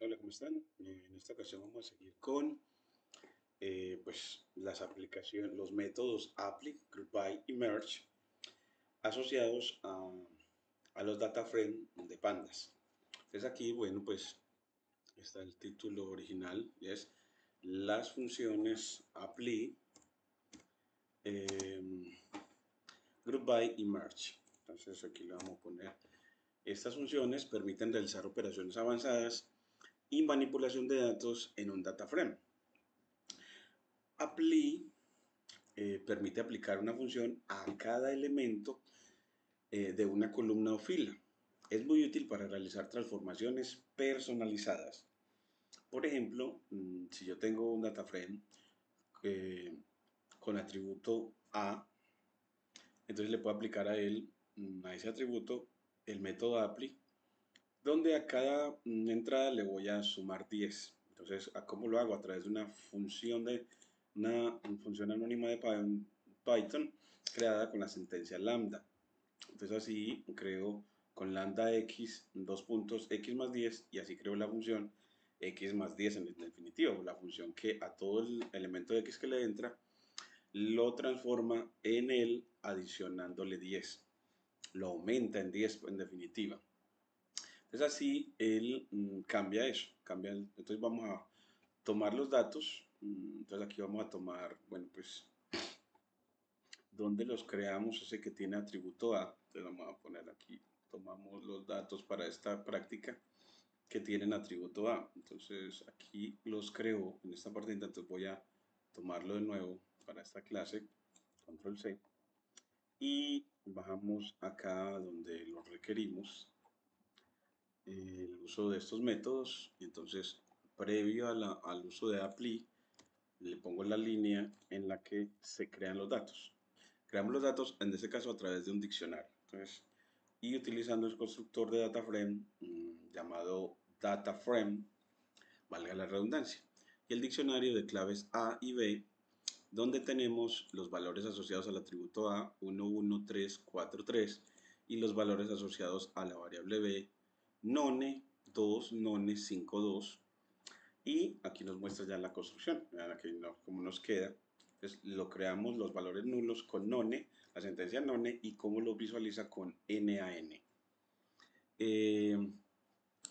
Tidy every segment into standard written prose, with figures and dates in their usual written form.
Hola, ¿cómo están? En esta ocasión vamos a seguir con pues, las aplicaciones, los métodos apply, group by y merge asociados a los data frame de pandas. Entonces aquí, bueno, pues está el título original y es las funciones apply, eh, group by y merge. Entonces aquí le vamos a poner, estas funciones permiten realizar operaciones avanzadas y manipulación de datos en un data frame. Apply permite aplicar una función a cada elemento de una columna o fila. Es muy útil para realizar transformaciones personalizadas. Por ejemplo, si yo tengo un data frame eh, con atributo A, entonces le puedo aplicar a él, a ese atributo, el método apply, donde a cada entrada le voy a sumar 10. Entonces, ¿cómo lo hago? A través de una función anónima de Python creada con la sentencia lambda. Entonces así creo con lambda x, dos puntos, x más 10, y así creo la función x más 10 en definitivo, la función que a todo el elemento de x que le entra, lo transforma en él adicionándole 10, lo aumenta en 10 en definitiva. Entonces así él cambia eso, entonces vamos a tomar los datos, entonces aquí vamos a tomar, bueno, pues donde los creamos, ese que tiene atributo A, entonces vamos a poner aquí, tomamos los datos para esta práctica que tienen atributo A, entonces aquí los creo en esta partida, entonces voy a tomarlo de nuevo para esta clase, control C, y bajamos acá donde lo requerimos, el uso de estos métodos, y entonces previo al uso de apply, le pongo la línea en la que se crean los datos. Creamos los datos, en este caso, a través de un diccionario. Entonces, y utilizando el constructor de DataFrame llamado DataFrame, valga la redundancia, y el diccionario de claves A y B, donde tenemos los valores asociados al atributo A, 1, 1, 3, 4, 3, y los valores asociados a la variable B, none, 2, none, 5, 2, y aquí nos muestra ya la construcción, vean aquí cómo nos queda. Entonces lo creamos los valores nulos con none, la sentencia none, y cómo lo visualiza con NaN. Y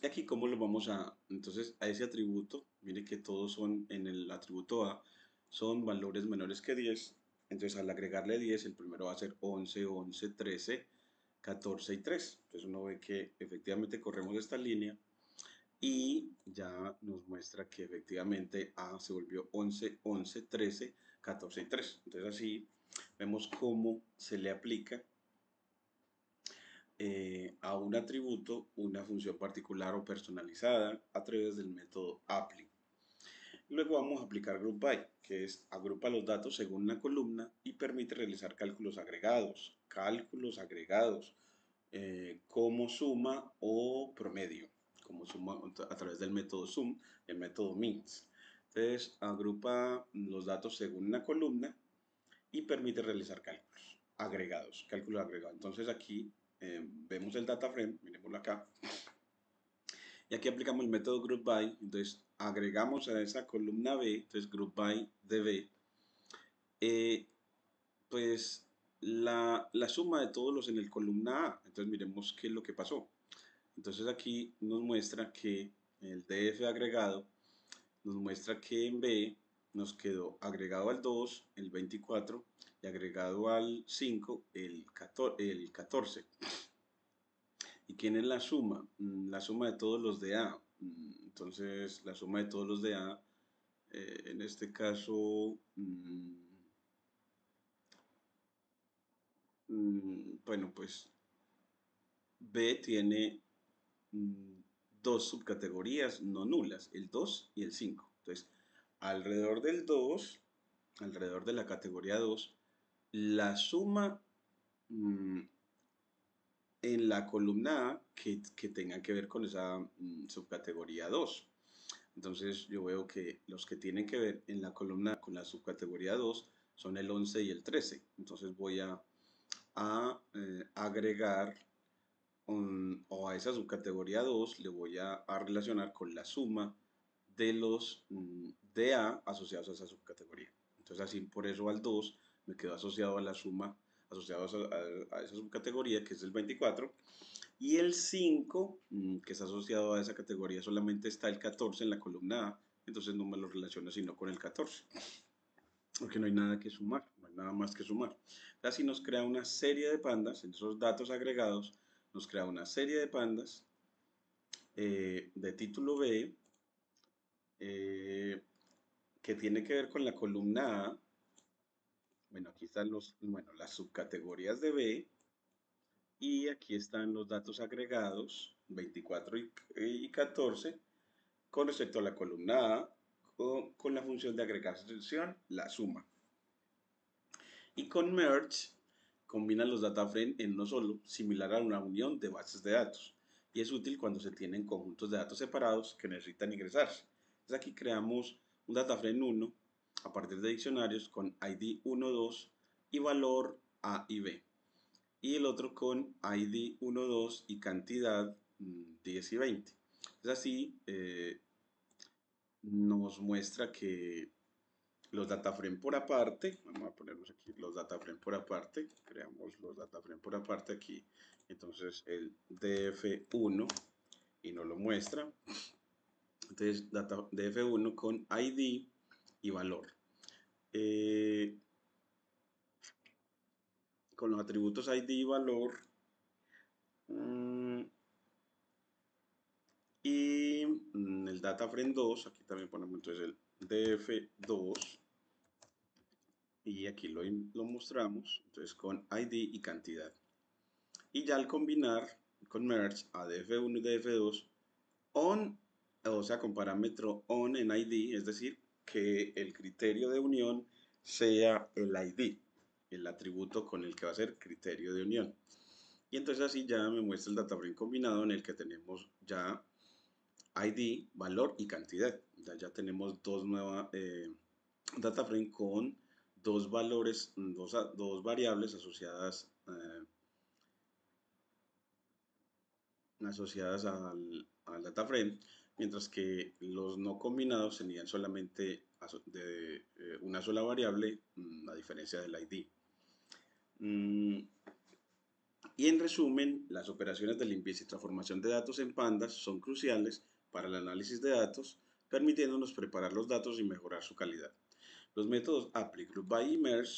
aquí cómo lo vamos entonces a ese atributo, mire que todos son en el atributo A, son valores menores que 10, entonces al agregarle 10, el primero va a ser 11, 11, 13, 14 y 3. Entonces uno ve que efectivamente corremos esta línea y ya nos muestra que efectivamente A se volvió 11, 11, 13, 14 y 3. Entonces así vemos cómo se le aplica a un atributo una función particular o personalizada a través del método apply. Luego vamos a aplicar group by, que es agrupa los datos según una columna y permite realizar cálculos agregados como suma o promedio, como suma a través del método sum, el método means. Entonces agrupa los datos según una columna y permite realizar cálculos agregados. Entonces aquí vemos el data frame, miremoslo acá, y aquí aplicamos el método group by, entonces agregamos a esa columna B, entonces group by de B, pues la suma de todos los en el columna A, entonces miremos qué es lo que pasó. Entonces aquí nos muestra que el DF agregado nos muestra que en B nos quedó agregado al 2 el 24 y agregado al 5 el 14. ¿Y quién es la suma? La suma de todos los de A. Entonces la suma de todos los de A, en este caso, bueno, pues B tiene dos subcategorías no nulas, el 2 y el 5. Entonces, alrededor del 2, alrededor de la categoría 2, la suma en la columna A que tenga que ver con esa subcategoría 2. Entonces yo veo que los que tienen que ver en la columna con la subcategoría 2 son el 11 y el 13. Entonces voy a agregar o a esa subcategoría 2 le voy a relacionar con la suma de los DA asociados a esa subcategoría. Entonces así por eso al 2 me quedó asociado a la suma, asociado a esa subcategoría que es el 24. Y el 5, que está asociado a esa categoría, solamente está el 14 en la columna A, entonces no me lo relaciono sino con el 14, porque no hay nada que sumar, no hay nada más que sumar. Así nos crea una serie de pandas, en esos datos agregados, nos crea una serie de pandas de título B, que tiene que ver con la columna A. Bueno, aquí están las subcategorías de B, y aquí están los datos agregados, 24 y 14, con respecto a la columna A, con la función de agregación, la suma. Y con merge, combina los data frame en uno solo, similar a una unión de bases de datos. Y es útil cuando se tienen conjuntos de datos separados que necesitan ingresarse. Entonces aquí creamos un data frame 1 a partir de diccionarios con ID 1, 2 y valor A y B. Y el otro con ID 1, 2 y cantidad 10 y 20. Es así, nos muestra que los dataframe por aparte, vamos a ponernos aquí los dataframe por aparte, creamos los dataframe por aparte aquí, entonces el df1 y nos lo muestra, entonces df1 con ID y valor. Con los atributos ID y valor, y el dataframe 2, aquí también ponemos entonces el df2, y aquí lo mostramos, entonces con ID y cantidad. Y ya al combinar con merge a df1 y df2 on, o sea, con parámetro on en ID, es decir, que el criterio de unión sea el ID, el atributo con el que va a ser criterio de unión. Y entonces así ya me muestra el dataframe combinado en el que tenemos ya ID, valor y cantidad. Ya tenemos dos nuevas dataframe con dos valores, dos variables asociadas al data frame, mientras que los no combinados tenían solamente de una sola variable, a diferencia del ID. Y en resumen, las operaciones de limpieza y transformación de datos en pandas son cruciales para el análisis de datos, permitiéndonos preparar los datos y mejorar su calidad. Los métodos apply, group by y merge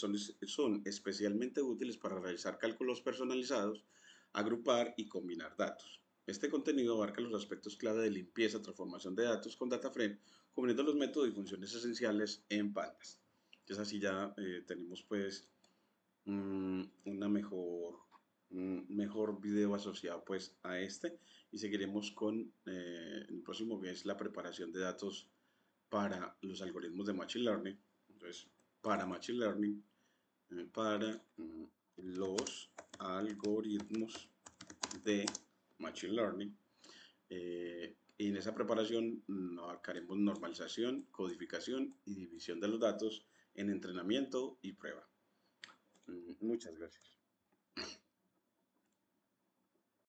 son especialmente útiles para realizar cálculos personalizados, agrupar y combinar datos. Este contenido abarca los aspectos clave de limpieza, transformación de datos con DataFrame, cubriendo los métodos y funciones esenciales en pandas. Entonces así ya tenemos pues una un mejor video asociado pues a este, y seguiremos con el próximo, que es la preparación de datos para los algoritmos de Machine Learning. Entonces, para Machine Learning, para los algoritmos de Machine Learning. Y en esa preparación abarcaremos normalización, codificación y división de los datos en entrenamiento y prueba. Muchas gracias.